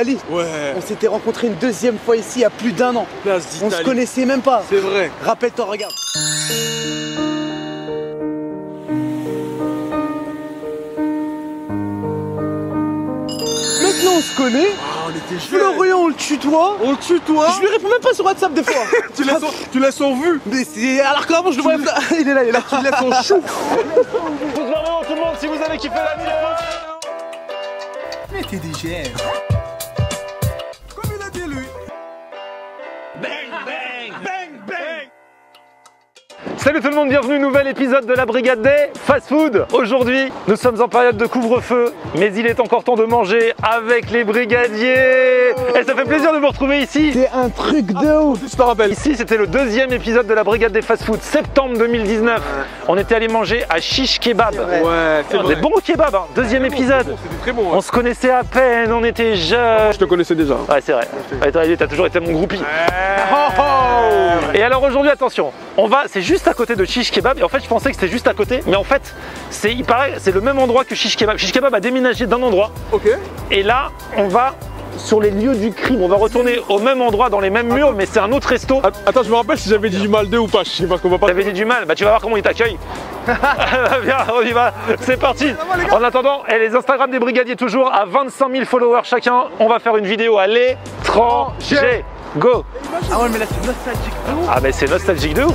Ali, Ouais. on s'était rencontrés une deuxième fois ici il y a plus d'1 an. Place On d'Italie. se connaissait même pas. C'est vrai. Rappelle-toi, regarde. Maintenant on se connaît. Ah, on était jeunes. Florian on le tutoie. On le tutoie. Je lui réponds même pas sur WhatsApp des fois. Tu laisses en vue. Mais c'est... Alors qu'avant je le voyais... Il est là, il est là. Tu laisses en chou. Tout le monde, si vous avez kiffé la vidéo. Mais t'es DGR. Comme il a dit lui. Salut tout le monde, bienvenue, nouvel épisode de la Brigade des Fast Food. Aujourd'hui, nous sommes en période de couvre-feu, mais il est encore temps de manger avec les brigadiers. Et ça fait plaisir de vous retrouver ici. C'est un truc de ouf. Je te rappelle. Ici, c'était le deuxième épisode de la Brigade des Fast Food, septembre 2019. On était allé manger à Shish Kebab. Ouais, c'est vrai. Des bons kebabs, hein. Deuxième épisode. C'était très bon. On se connaissait à peine, on était jeunes. Je te connaissais déjà. Ouais, c'est vrai. Ouais, t'as toujours été mon groupie. Et alors aujourd'hui, attention, c'est juste à côté de Shish Kebab. Et en fait, je pensais que c'était juste à côté, mais en fait, il paraît, c'est le même endroit que Shish Kebab. Shish Kebab a déménagé d'un endroit. Ok. Et là, on va sur les lieux du crime. On va retourner au même endroit, dans les mêmes murs, mais c'est un autre resto. Attends, je me rappelle si j'avais dit du mal d'eux ou pas. Je sais pas ce qu'on va pas. T'avais dit du mal, bah tu vas voir comment ils t'accueillent. Viens, on y va, c'est parti. En attendant, les Instagram des brigadiers toujours à 25 000 followers chacun. On va faire une vidéo à l'étranger. Go. Ah ouais mais là c'est nostalgique de ouf. Ah mais c'est nostalgique de ouf.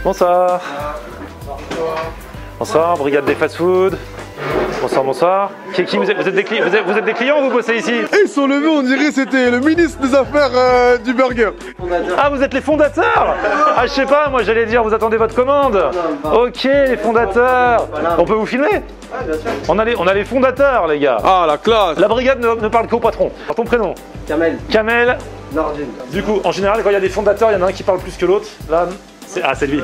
Bonsoir. Bonsoir, brigade des fast food. Bonsoir, bonsoir. Vous êtes des clients ou vous bossez ici? Et ils sont levés, on dirait que c'était le ministre des Affaires du burger. Ah, vous êtes les fondateurs? Ah, je sais pas, moi j'allais dire, vous attendez votre commande. Ok, les fondateurs. On peut vous filmer? On a les fondateurs, les gars. Ah, la classe. La brigade ne parle qu'au patron. Par ton prénom? Kamel. Kamel. Nordine. Du coup, en général, quand il y a des fondateurs, il y en a un qui parle plus que l'autre. Là, c'est lui.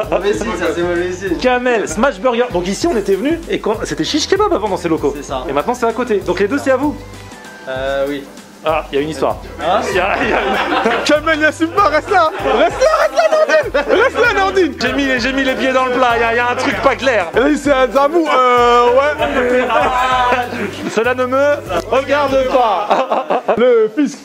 Mauvais signe, ça c'est mauvais signe. Kamel, Smash Burger. Donc ici, on était venu et c'était Shish Kebab avant dans ces locaux. C'est ça. Et maintenant, c'est à côté. Donc les deux, c'est à vous. Oui. Ah, il y a une histoire. Ah, Kamel, n'assume pas, reste là. Nordine. Reste là, Nordine. J'ai mis les pieds dans le plat, il y a un truc pas clair. Et là, c'est un Zabou. Ouais. Cela ne me regarde pas. Le fils.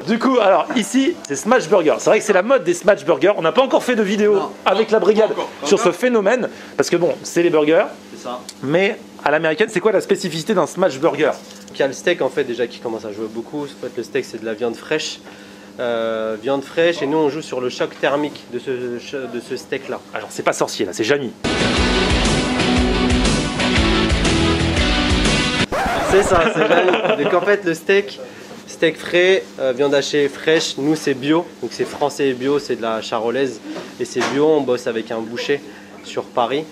Du coup, alors ici, c'est Smash Burger. C'est vrai que c'est la mode des Smash Burgers. On n'a pas encore fait de vidéo avec la brigade sur ce phénomène. Parce que bon, c'est les burgers. c'est ça. Mais à l'américaine, c'est quoi la spécificité d'un Smash Burger? Il y a le steak en fait déjà qui commence à jouer beaucoup. En fait, le steak c'est de la viande fraîche. Et nous on joue sur le choc thermique de ce steak là. Alors c'est pas sorcier là, c'est Jamy. C'est ça, c'est joli. Donc en fait le steak frais, viande hachée fraîche, nous c'est bio, donc c'est français et bio, c'est de la charolaise et c'est bio, on bosse avec un boucher sur Paris.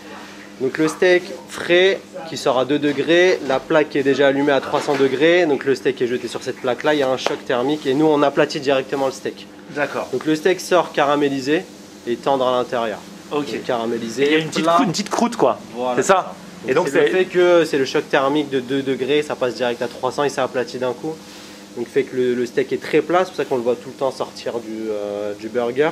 Donc le steak frais qui sort à 2 degrés, la plaque qui est déjà allumée à 300 degrés, donc le steak est jeté sur cette plaque là, il y a un choc thermique et nous on aplatit directement le steak. D'accord. Donc le steak sort caramélisé et tendre à l'intérieur. Ok. Donc, caramélisé. Et il y a une petite croûte quoi. Voilà. C'est ça. Et donc c'est le fait que c'est le choc thermique de 2 degrés, ça passe direct à 300 et ça aplatit d'un coup. Donc fait que le steak est très plat, c'est pour ça qu'on le voit tout le temps sortir du burger.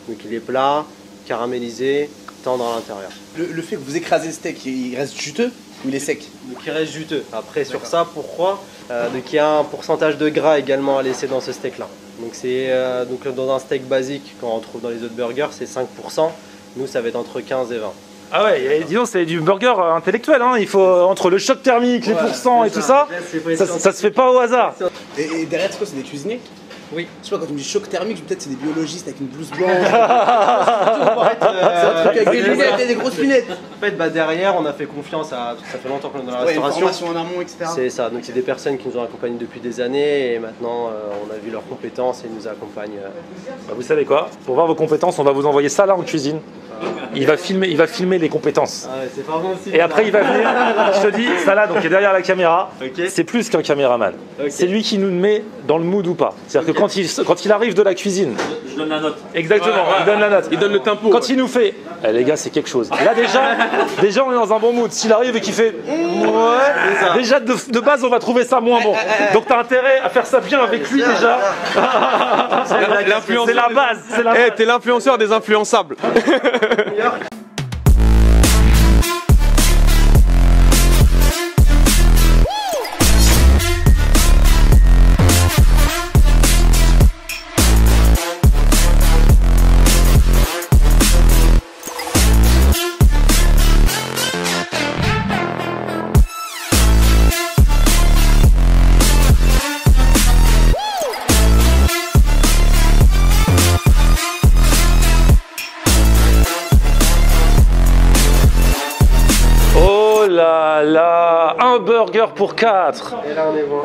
Donc il est plat, caramélisé, tendre à l'intérieur. Le fait que vous écrasez le steak, il reste juteux ou il est sec? Donc il reste juteux. Après sur ça, pourquoi donc il y a un pourcentage de gras également à laisser dans ce steak là. Donc c'est donc dans un steak basique, quand on trouve dans les autres burgers, c'est 5%. Nous ça va être entre 15 et 20. Ah ouais, et disons c'est du burger intellectuel, hein. Il faut entre le choc thermique, les pourcents et tout ça, ça se fait pas au hasard. Et derrière c'est quoi? C'est des cuisiniers? Oui. Je sais pas, quand tu me dis choc thermique, peut-être c'est des biologistes avec une blouse blanche. C'est un truc avec des lunettes et des grosses lunettes. En fait, derrière, on a fait confiance à. Ça fait longtemps qu'on est dans la Ouais, une restauration. formation en amont, etc. C'est ça, donc c'est des personnes qui nous ont accompagnés depuis des années et maintenant on a vu leurs compétences et ils nous accompagnent. Bah, vous savez quoi? Pour voir vos compétences, on va vous envoyer ça là en cuisine. Il va filmer les compétences. Ah ouais, c'est pas bon aussi. Et après il va venir, je te dis, ça là, donc qui est derrière la caméra, Ok. c'est plus qu'un caméraman. Ok. C'est lui qui nous met dans le mood ou pas. C'est-à-dire que quand il arrive de la cuisine, Je donne la note. exactement, il donne la note. Il donne le tempo. Quand il nous fait Eh, les gars, c'est quelque chose. Là, déjà, on est dans un bon mood. S'il arrive et qu'il fait ouais, déjà de base, on va trouver ça moins bon. Donc, t'as intérêt à faire ça bien avec lui déjà. C'est la base. Eh, t'es l'influenceur des influençables. Un burger pour 4. Et là, on est bon.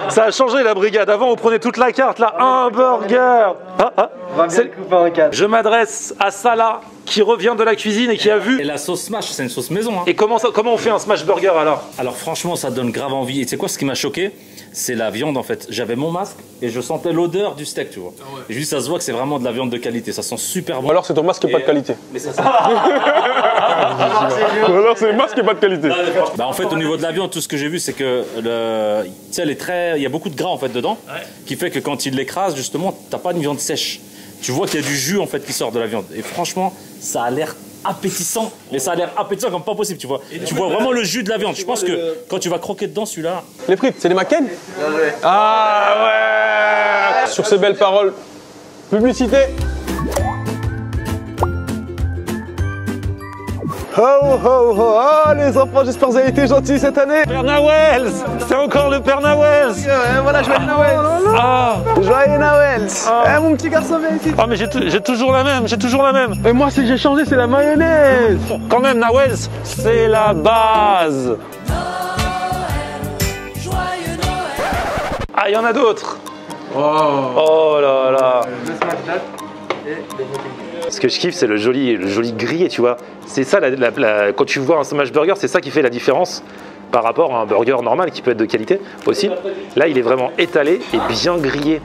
Ça a changé la brigade. Avant, on prenait toute la carte. Là, un burger. On va bien le couper en 4. Je m'adresse à Salah, qui revient de la cuisine et qui a vu. Et la sauce smash, c'est une sauce maison. Hein. Et comment on fait un smash burger alors? Alors franchement, ça donne grave envie. Et tu sais quoi, ce qui m'a choqué, c'est la viande en fait. J'avais mon masque et je sentais l'odeur du steak, tu vois. Ah ouais. Et juste, ça se voit que c'est vraiment de la viande de qualité. Ça sent super bon. Ou alors c'est ton masque qui n'est pas de qualité. Mais ça sent... Ou alors c'est le masque qui n'est pas de qualité. Bah en fait, au niveau de la viande, tout ce que j'ai vu, c'est que tu sais, il y a beaucoup de gras en fait dedans, qui fait que quand il l'écrase, justement, t'as pas une viande sèche. Tu vois qu'il y a du jus en fait qui sort de la viande. Et franchement, ça a l'air appétissant. Mais ça a l'air appétissant comme pas possible, tu vois. Tu vois vraiment le jus de la viande. Je pense que quand tu vas croquer dedans, celui-là. Les frites, c'est des McCain? Ouais. Ah ouais. Sur ces belles paroles, publicité. Ho ho ho! Ah les enfants, j'espère que vous avez été gentils cette année! Père Noël! C'est encore le Père Noël! Voilà, joyeux Noël! Ah! Joyeux Noël! Eh mon petit garçon, viens ici! Oh mais j'ai toujours la même, Et moi, c'est que j'ai changé, c'est la mayonnaise! Quand même, Noël, c'est la base! Ah, il y en a d'autres! Oh là là! Ce que je kiffe, c'est le joli grillé, tu vois. C'est ça, quand tu vois un smash burger, c'est ça qui fait la différence par rapport à un burger normal qui peut être de qualité aussi. Là, il est vraiment étalé et bien grillé.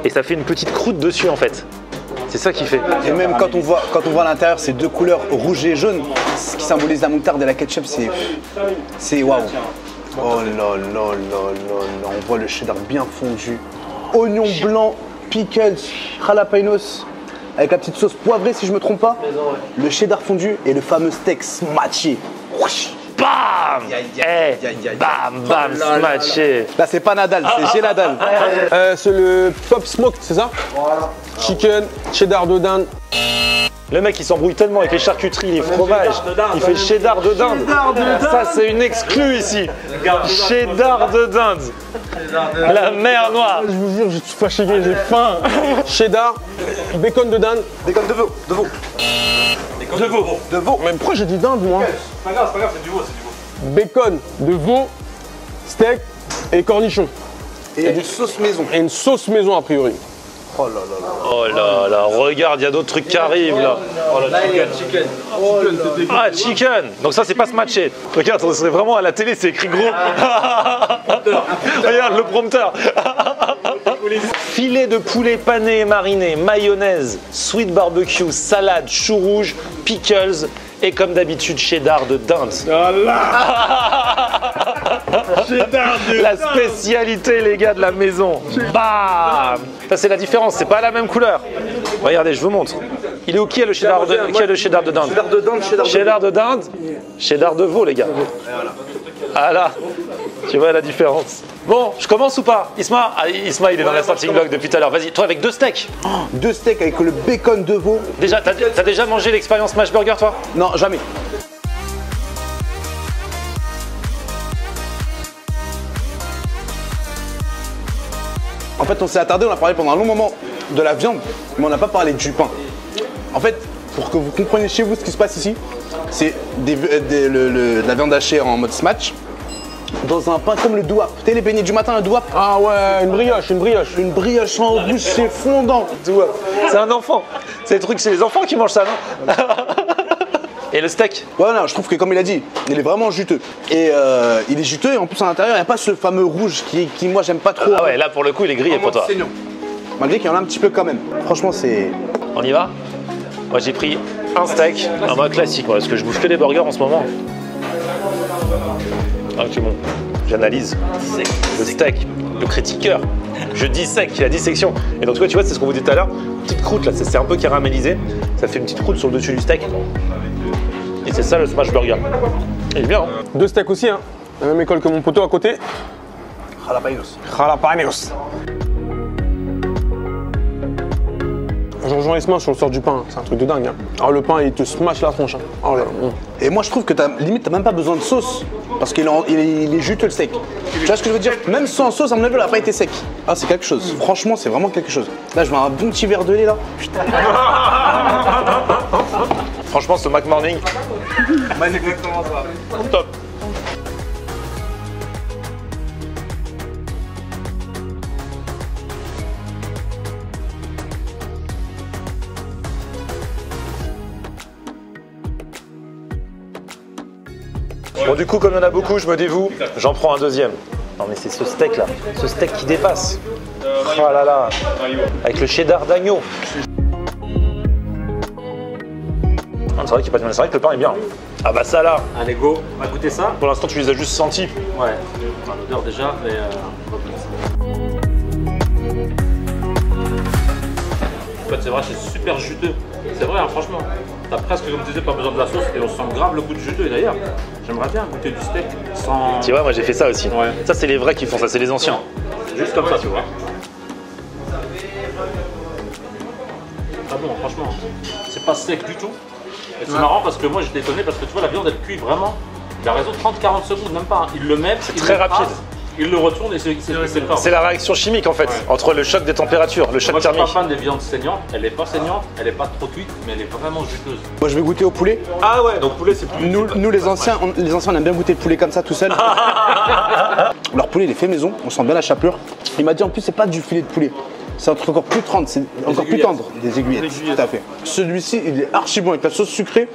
Et ça fait une petite croûte dessus, en fait. C'est ça qui fait. Et même quand on voit à l'intérieur ces deux couleurs, rouge et jaune, ce qui symbolise la moutarde et la ketchup, c'est waouh. Oh là là là là, on voit le cheddar bien fondu. Oignon blanc, pickles, jalapenos. Avec la petite sauce poivrée si je me trompe pas, le cheddar fondu et le fameux steak smatché. Bam! Bam, bam, smatché. Là c'est pas Nadal, c'est G Nadal. C'est le Pop Smoked, c'est ça? Voilà. Chicken, cheddar de dinde. Le mec il s'embrouille tellement avec les charcuteries, les fromages, il fait cheddar de dinde. Ça c'est une exclue ici. Cheddar de dinde. La mer Noire. Je vous jure, je suis fatigué, j'ai faim. Cheddar, bacon de dinde. Bacon de veau. De veau. Mais pourquoi j'ai dit dinde moi? C'est pas grave, c'est du veau, Bacon de veau, steak et cornichons. Et une sauce maison. Et une sauce maison a priori. Oh là là là. Oh là là, regarde, il y a d'autres trucs qui arrivent là. Oh Là, il y a le chicken. Ah, chicken. Donc ça c'est pas smatché. Regarde, on serait vraiment à la télé, c'est écrit gros. Regarde le prompteur. Filet de poulet pané et mariné, mayonnaise, sweet barbecue, salade, chou rouge, pickles et comme d'habitude cheddar de dinde. La spécialité les gars de la maison. Bam. Ça c'est la différence, c'est pas la même couleur. Regardez, je vous montre. Il est où qui a le cheddar de dinde? Cheddar de dinde, Cheddar de dinde, cheddar de veau les gars. Ah là, tu vois la différence. Bon, je commence ou pas? Isma, il est dans la starting block depuis tout à l'heure. Vas-y, toi avec 2 steaks. 2 steaks avec le bacon de veau. Déjà, t'as déjà mangé l'expérience Smash Burger toi? Non, jamais. En fait, on s'est attardé, on a parlé pendant un long moment de la viande, mais on n'a pas parlé du pain. En fait, pour que vous compreniez chez vous ce qui se passe ici, c'est de la viande hachée en mode smash dans un pain comme le douap. Tu sais les beignets du matin, le douap? Ah ouais, une brioche. Une brioche en bouche, c'est fondant. Douap. C'est un enfant. C'est le truc, c'est les enfants qui mangent ça, non? Et le steak? Ouais, non, je trouve que comme il a dit, il est vraiment juteux. Et il est juteux et en plus à l'intérieur, il n'y a pas ce fameux rouge qui moi j'aime pas trop. Ah ouais, là pour le coup, il est grillé pour toi. Malgré qu'il y en a un petit peu quand même. Franchement, c'est... On y va? Moi j'ai pris un steak, un mode classique, parce que je bouffe que des burgers en ce moment. Ah, c'est bon. J'analyse le steak, le critiqueur. Je dissèque, la dissection. Et donc, tu vois, c'est ce qu'on vous dit tout à l'heure. Petite croûte, là, c'est un peu caramélisé. Ça fait une petite croûte sur le dessus du steak. Et c'est ça le smash burger. Il est bien, hein. 2 steaks aussi, hein. La même école que mon poteau à côté. Jalapenos. Jalapenos. Je rejoins Isma sur le sort du pain, c'est un truc de dingue. Hein. Alors le pain, il te smash la tronche. Hein. Oh là, Et moi, je trouve que limite, t'as même pas besoin de sauce. Parce qu'il est juteux le steak. Tu vois ce que je veux dire? Même sans sauce, à mon avis, il n'a pas été sec. Ah, c'est quelque chose. Franchement, c'est vraiment quelque chose. Là, je veux un bon petit verre de lait, là. Putain. Franchement, ce McMorning. C'est exactement ça. Top. Bon, du coup, comme il y en a beaucoup, je me dévoue, j'en prends un deuxième. Non, mais c'est ce steak là, ce steak qui dépasse. Oh là là, avec le cheddar d'agneau. C'est vrai qu'il n'y a pas de mal, c'est vrai que le pain est bien. Ah bah ça là. Allez go, on va goûter ça. Pour l'instant, tu les as juste sentis. Ouais, l'odeur déjà, mais on va goûter ça. En fait, c'est vrai, c'est super juteux. C'est vrai, hein, franchement. T'as presque, comme tu disais, pas besoin de la sauce et on sent grave le goût de juteux. Et d'ailleurs, j'aimerais bien goûter du steak sans. Tu vois, moi j'ai fait ça aussi. Ouais. Ça, c'est les vrais qui font ça, c'est les anciens. Juste comme ça, tu vois. Ah bon, franchement, c'est pas sec du tout. Et c'est marrant parce que moi j'étais étonné parce que tu vois, la viande elle cuit vraiment. Il a raison, 30-40 secondes, même pas. Hein. Il le met, c'est très rapide. Il le retourne et c'est le corps. C'est la réaction chimique en fait, entre le choc des températures, le choc moi, thermique. Je suis pas fan des viandes saignantes, elle est pas saignante, elle est pas trop cuite, mais elle est vraiment juteuse. Moi, je vais goûter au poulet. Ah ouais, donc poulet c'est plus. Nous les anciens, on aime bien goûter le poulet comme ça tout seul. Leur poulet, il est fait maison, on sent bien la chapelure. Il m'a dit en plus, c'est pas du filet de poulet. C'est un truc encore plus tendre, c'est encore plus tendre. Des aiguillettes, tout à fait. Celui-ci, il est archi bon avec la sauce sucrée,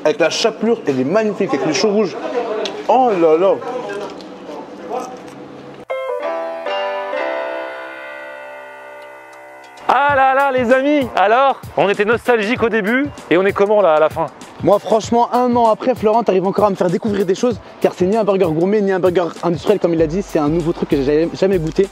avec la chapelure, il est magnifique, avec le chou rouge. Oh là là. Ah là là les amis, alors on était nostalgique au début et on est comment là à la fin? Moi franchement, un an après, Florent arrive encore à me faire découvrir des choses, car c'est ni un burger gourmet ni un burger industriel comme il a dit, c'est un nouveau truc que j'ai jamais goûté.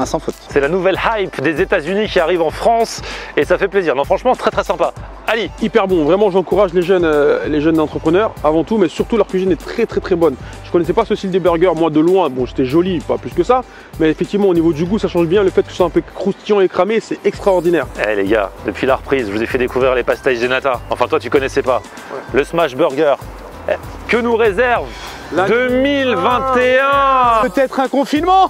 Sans faute. C'est la nouvelle hype des États-Unis qui arrive en France et ça fait plaisir. Non franchement très très sympa. Ali. Hyper bon, vraiment j'encourage les jeunes entrepreneurs avant tout, mais surtout leur cuisine est très bonne. Je connaissais pas ce style des burgers, moi de loin, bon j'étais joli, pas plus que ça, mais effectivement au niveau du goût ça change bien, le fait que ce soit un peu croustillant et cramé, c'est extraordinaire. Eh les gars, depuis la reprise, je vous ai fait découvrir les pastéis de nata. Enfin toi tu connaissais pas. Ouais. Le smash burger. Que nous réserve 2021. Peut-être un confinement.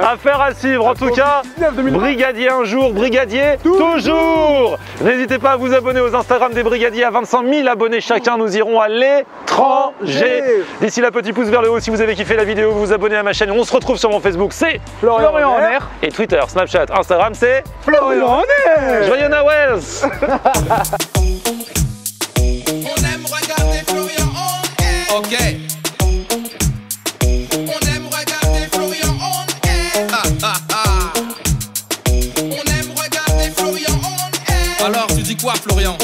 Affaire à suivre en tout cas. Brigadier un jour, brigadier toujours. N'hésitez pas à vous abonner aux Instagram des brigadiers. À 25 000 abonnés chacun, nous irons à l'étranger. D'ici là, petit pouce vers le haut si vous avez kiffé la vidéo, vous vous abonnez à ma chaîne. On se retrouve sur mon Facebook, c'est Florian en Air. Et Twitter, Snapchat, Instagram, c'est Florian en Air. Joyeux Noël. Ok. On aime regarder Florian on air. On aime regarder Florian on air. Alors tu dis quoi Florian?